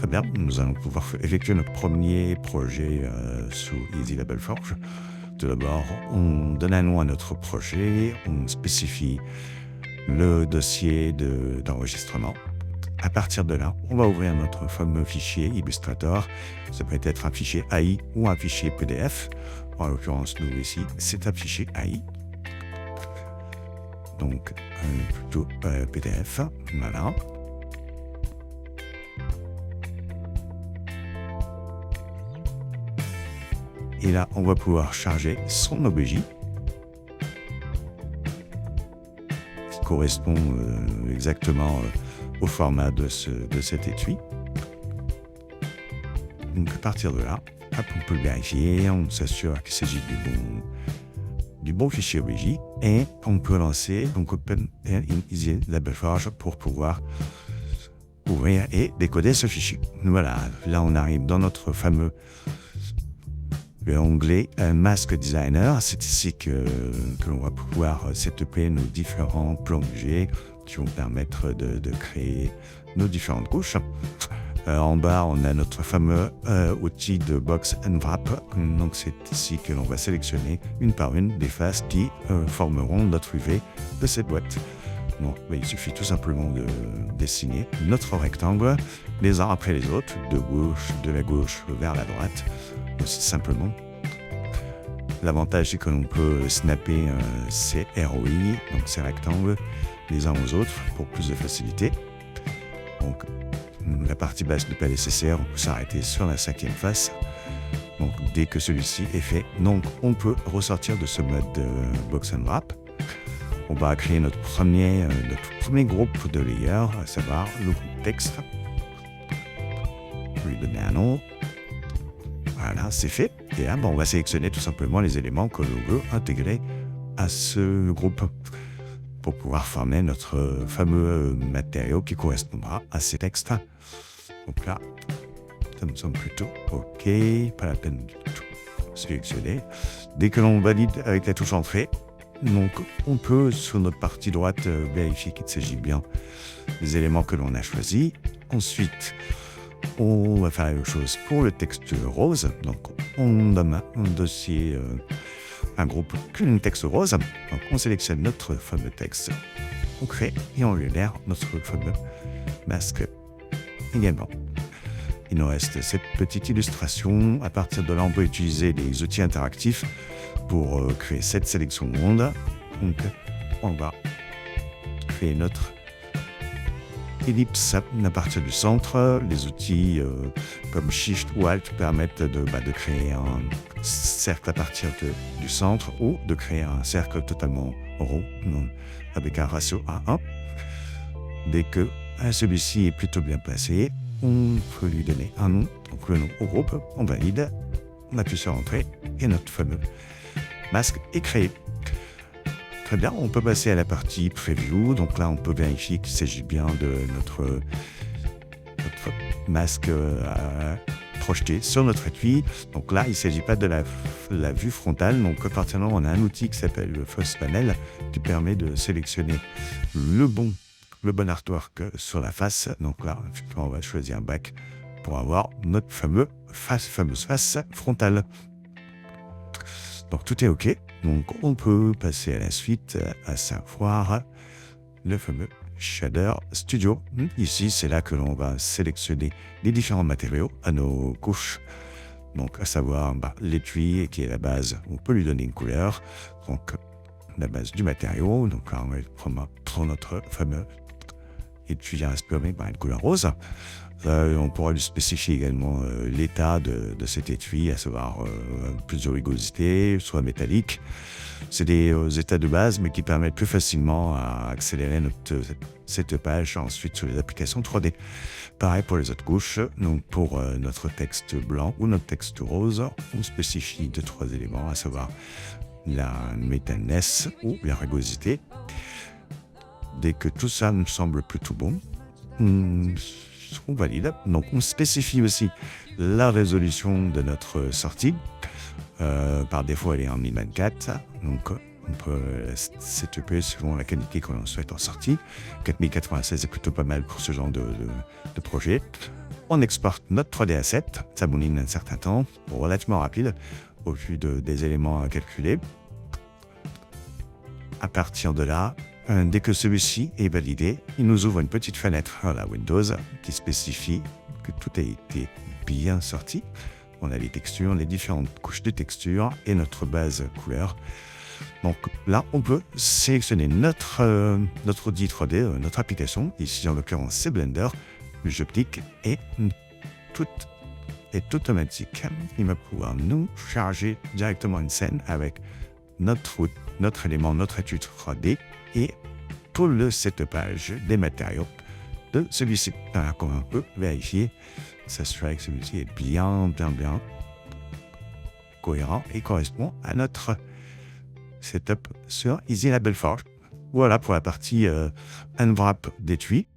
Très bien, nous allons pouvoir effectuer notre premier projet sous Easy Label Forge. Tout d'abord, on donne un nom à notre projet, on spécifie le dossier d'enregistrement. À partir de là, on va ouvrir notre fameux fichier Illustrator. Ça peut être un fichier AI ou un fichier PDF. En l'occurrence, nous ici, c'est un fichier AI. Donc, plutôt PDF. Voilà. Et là, on va pouvoir charger son OBJ qui correspond exactement au format de cet étui. Donc, à partir de là, hop, on peut le vérifier, on s'assure qu'il s'agit du bon fichier OBJ et on peut lancer donc Open Easy Label Forge pour pouvoir ouvrir et décoder ce fichier. Voilà, là on arrive dans notre fameux onglet Mask Designer. C'est ici que l'on va pouvoir setuper nos différents plongées qui vont permettre de créer nos différentes couches. En bas, on a notre fameux outil de Box and Wrap. Donc, c'est ici que l'on va sélectionner une par une des faces qui formeront notre UV de cette boîte. Bon, il suffit tout simplement de dessiner notre rectangle les uns après les autres, de la gauche vers la droite. Aussi simplement. L'avantage, c'est que l'on peut snapper ces ROI, donc ces rectangles, les uns aux autres pour plus de facilité. Donc, la partie basse n'est pas nécessaire, on peut s'arrêter sur la 5e face. Donc, dès que celui-ci est fait, donc on peut ressortir de ce mode Box and Wrap. On va créer notre premier groupe de layers, à savoir le groupe texte. Ribbon Nano. Voilà, c'est fait. Et là, on va sélectionner tout simplement les éléments que l'on veut intégrer à ce groupe pour pouvoir former notre fameux matériau qui correspondra à ces textes. Donc là, ça me semble plutôt OK, pas la peine de tout sélectionner. Dès que l'on valide avec la touche Entrée, donc on peut, sur notre partie droite, vérifier qu'il s'agit bien des éléments que l'on a choisis. Ensuite, on va faire la même chose pour le texte rose. Donc, on donne un dossier, un groupe texte rose. Donc, on sélectionne notre fameux texte. On crée et on génère notre fameux masque également. Il nous reste cette petite illustration. À partir de là, on peut utiliser les outils interactifs pour créer cette sélection de monde. Donc, on va créer notre ellipse à partir du centre. Les outils comme Shift ou Alt permettent de créer un cercle à partir du centre ou de créer un cercle totalement rond avec un ratio à 1. Dès que celui-ci est plutôt bien placé, on peut lui donner un nom, donc le nom au groupe, on valide, on appuie sur Entrée et notre fameux masque est créé. Très bien, on peut passer à la partie Preview. Donc là, on peut vérifier qu'il s'agit bien de notre masque projeté sur notre étui. Donc là, il ne s'agit pas de la vue frontale. Donc à partir de là, on a un outil qui s'appelle le First Panel qui permet de sélectionner le bon artwork sur la face. Donc là, on va choisir un back pour avoir notre fameuse face frontale. Donc tout est OK. Donc on peut passer à la suite, à savoir le fameux Shader Studio. Ici, c'est là que l'on va sélectionner les différents matériaux à nos couches. Donc à savoir l'étui qui est la base, on peut lui donner une couleur. Donc la base du matériau. Donc là, on va prendre notre fameux étui inspiré par une couleur rose. On pourra lui spécifier également l'état de cet étui, à savoir plus de rugosité, soit métallique. C'est des états de base, mais qui permettent plus facilement à accélérer notre setupage ensuite sur les applications 3D. Pareil pour les autres couches. Donc pour notre texte blanc ou notre texte rose, on spécifie 2-3 éléments, à savoir la métalness ou la rugosité. Dès que tout ça nous semble plutôt bon, on valide. Donc on spécifie aussi la résolution de notre sortie. Par défaut, elle est en 1024. Donc on peut setuper selon la qualité que l'on souhaite en sortie. 4096 est plutôt pas mal pour ce genre de projet. On exporte notre 3D Asset, ça mouline un certain temps, relativement rapide, au vu des éléments à calculer. À partir de là, dès que celui-ci est validé, il nous ouvre une petite fenêtre à la Windows qui spécifie que tout a été bien sorti. On a les textures, les différentes couches de textures et notre base couleur. Donc là, on peut sélectionner notre outil 3D, notre application. Ici, en l'occurrence, c'est Blender. Je clique et tout est automatique. Il va pouvoir nous charger directement une scène avec notre élément, notre étude 3D et tout le setupage des matériaux de celui-ci. Alors, comme on peut vérifier, s'assurer que celui-ci est bien cohérent et correspond à notre setup sur Easy Label Forge. Voilà pour la partie Unwrap d'étui.